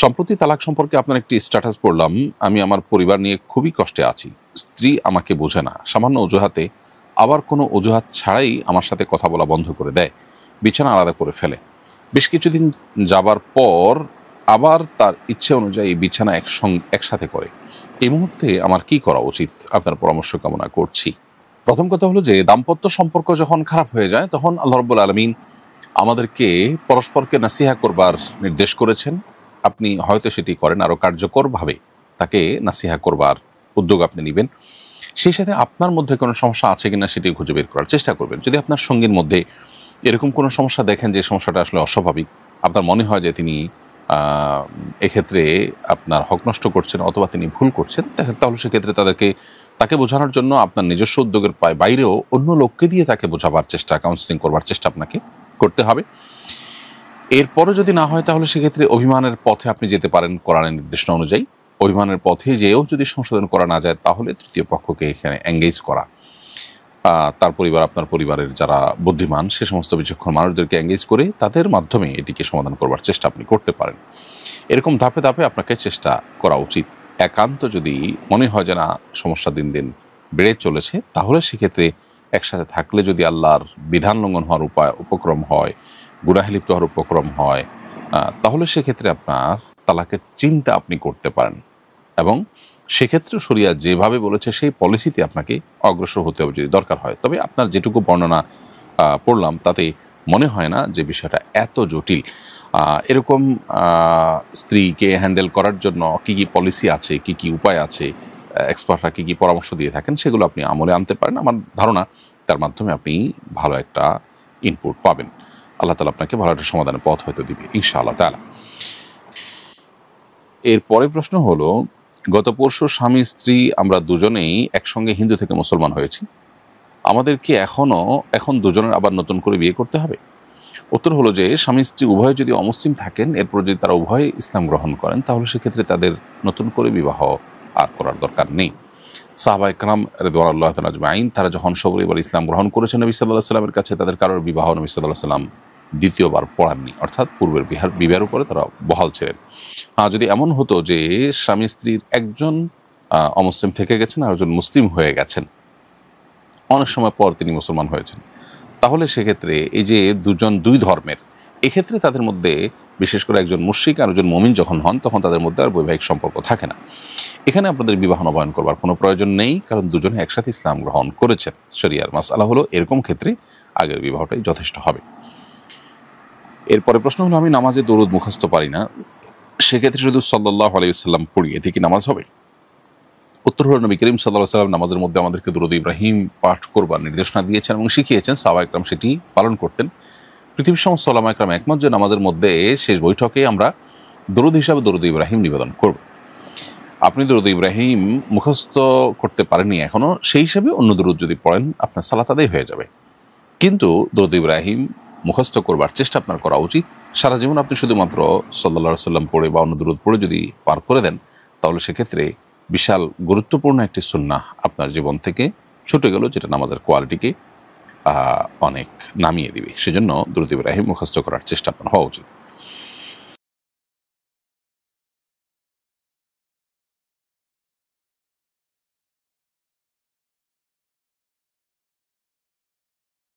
সম্প্রতি তালাক সম্পর্কে আপনার একটি স্ট্যাটাস পড়লাম, আমি আমার পরিবার নিয়ে খুবই কষ্টে আছি। স্ত্রী আমাকে বোঝে না, সামান্য অজুহাতে আবার কোনো অজুহাত ছাড়াই আমার সাথে কথা বলা বন্ধ করে দেয়, বিছানা আলাদা করে ফেলে। বেশ কিছুদিন যাবার পর আবার তার ইচ্ছে অনুযায়ী বিছানা একসাথে করে। এই মুহূর্তে আমার কি করা উচিত? আপনার পরামর্শ কামনা করছি। প্রথম কথা হলো যে দাম্পত্য সম্পর্ক যখন খারাপ হয়ে যায় তখন আল্লাহ রাব্বুল আলামিন আমাদেরকে পরস্পরকে নাসিহা করবার নির্দেশ করেছেন। আপনি হয়তো সেটি করেন, আরও কার্যকরভাবে তাকে নাসিহা করবার উদ্যোগ আপনি নেবেন। সেই সাথে আপনার মধ্যে কোনো সমস্যা আছে কিনা সেটি খুঁজে বের করার চেষ্টা করবেন। যদি আপনার সঙ্গীর মধ্যে এরকম কোনো সমস্যা দেখেন যে সমস্যাটা আসলে অস্বাভাবিক, আপনার মনে হয় যে তিনি এক্ষেত্রে আপনার হক নষ্ট করছেন অথবা তিনি ভুল করছেন, তাহলে সেক্ষেত্রে তাকে বোঝানোর জন্য আপনার নিজস্ব উদ্যোগের বাইরেও অন্য লোককে দিয়ে তাকে বোঝাবার চেষ্টা, কাউন্সিলিং করবার চেষ্টা আপনাকে করতে হবে। এরপরে যদি না হয় তাহলে সেক্ষেত্রে অভিমানের পথে আপনি যেতে পারেন কোরআনের নির্দেশনা অনুযায়ী। অভিমানের পথে যেও যদি সংশোধন করা না যায় তাহলে তৃতীয় পক্ষকে এখানে এঙ্গেজ করা, তার পরিবার, আপনার পরিবারের যারা বুদ্ধিমান সে সমস্ত বিচক্ষণ মানুষদেরকে এঙ্গেজ করে তাদের মাধ্যমে এটিকে সমাধান করবার চেষ্টা আপনি করতে পারেন। এরকম ধাপে ধাপে আপনাকে চেষ্টা করা উচিত। একান্ত যদি মনে হয় যে না সমস্যা দিন দিন বেড়ে চলেছে, তাহলে সেক্ষেত্রে একসাথে থাকলে যদি আল্লাহর বিধান লঙ্ঘন হওয়ার উপক্রম হয়, গুনাহে লিপ্ত হওয়ার উপক্রম হয়, তাহলে সেক্ষেত্রে আপনার তালাকের চিন্তা আপনি করতে পারেন এবং সেক্ষেত্রে শরিয়া যেভাবে বলেছে সেই পলিসিতে আপনাকে অগ্রসর হতে হবে যদি দরকার হয়। তবে আপনার যেটুকু বর্ণনা পড়লাম তাতে মনে হয় না যে বিষয়টা এত জটিল। এরকম স্ত্রীকে হ্যান্ডেল করার জন্য কী কী পলিসি আছে, কী কী উপায় আছে, এক্সপার্টরা কী কী পরামর্শ দিয়ে থাকেন সেগুলো আপনি আমলে আনতে পারেন। আমার ধারণা তার মাধ্যমে আপনি ভালো একটা ইনপুট পাবেন। আল্লাহ তাআলা আপনাকে ভালো একটা সমাধানের পথ হয়তো দিবে ইনশাআল্লাহ তাআলা। এরপরে প্রশ্ন হলো, গত পরশু স্বামী স্ত্রী আমরা দুজনেই একসঙ্গে হিন্দু থেকে মুসলমান হয়েছি, আমাদের কি এখন দুজনের আবার নতুন করে বিয়ে করতে হবে? উত্তর হলো যে স্বামী স্ত্রী উভয় যদি অমুসলিম থাকেন, এরপর যদি তারা উভয় ইসলাম গ্রহণ করেন তাহলে সেক্ষেত্রে তাদের নতুন করে বিবাহ আর করার দরকার নেই। সাহাবা ইকরাম রিদওয়ানুল্লাহ তাআলা আজমাইন তারা যখন সবরিবার ইসলাম গ্রহণ করেছেন নবী সাল্লাল্লাহু আলাইহি ওয়াসাল্লামের কাছে, তাদের কারোর বিবাহ নবী সাল্লাল্লাহু আলাইহি ওয়াসাল্লাম দ্বিতীয়বার পড়াননি, অর্থাৎ পূর্বের বিবাহের উপরে তারা বহাল ছিলেন। যদি এমন হতো যে স্বামী স্ত্রীর একজন অমুসলিম থেকে গেছেন আর একজন মুসলিম হয়ে গেছেন, অনেক সময় পর তিনি মুসলমান হয়েছেন, তাহলে সেক্ষেত্রে এই যে দুই ধর্মের, এক্ষেত্রে তাদের মধ্যে বিশেষ করে একজন মুশরিক আর একজন মুমিন যখন হন তখন তাদের মধ্যে আর বৈবাহিক সম্পর্ক থাকে না। এখানে আপনাদের বিবাহ নবায়ন করবার কোনো প্রয়োজন নেই, কারণ দুজনে একসাথে ইসলাম গ্রহণ করেছেন। শরিয়ার মাসআলা হলো এরকম ক্ষেত্রে আগের বিবাহটাই যথেষ্ট হবে। এরপরে প্রশ্ন হলো, আমি নামাজে দরুদ মুখস্থ পারি না, সেক্ষেত্রে শুধু সাল্লাল্লাহু আলাইহি ওয়াসাল্লাম পড়ি, এতে কি নামাজ হবে? উত্তর হলো, নবী করিম সাল্লাল্লাহু আলাইহি ওয়াসাল্লাম নামাজের মধ্যে আমাদেরকে দরুদ ইব্রাহিম পাঠ করবার নির্দেশনা দিয়েছেন এবং শিখিয়েছেন। সাহাবা ইকরাম সেটি পালন করতেন। পৃথিবীর সমস্ত উলামা ইকরাম একমত যে নামাজের মধ্যে শেষ বৈঠকে আমরা দরুদ হিসাবে দরুদ ইব্রাহিম নিবেদন করব। আপনি দরুদ ইব্রাহিম মুখস্থ করতে পারেননি এখনও, সেই হিসাবে অন্য দরুদ যদি পড়েন আপনার সালাত আদায় হয়ে যাবে। কিন্তু দরুদ ইব্রাহিম মুখস্থ করবার চেষ্টা আপনার করা উচিত। সারা জীবন আপনি শুধুমাত্র সাল্লাল্লাহু আলাইহি ওয়াসাল্লাম পড়ে বা অন্য দরুদ পড়ে যদি পার করে দেন, তাহলে সেক্ষেত্রে বিশাল গুরুত্বপূর্ণ একটি সুন্নাহ আপনার জীবন থেকে ছুটে গেল, যেটা নামাজের কোয়ালিটিকে অনেক নামিয়ে দিবে। সেজন্য দরুদ ইব্রাহিম মুখস্থ করার চেষ্টা আপনার হওয়া উচিত।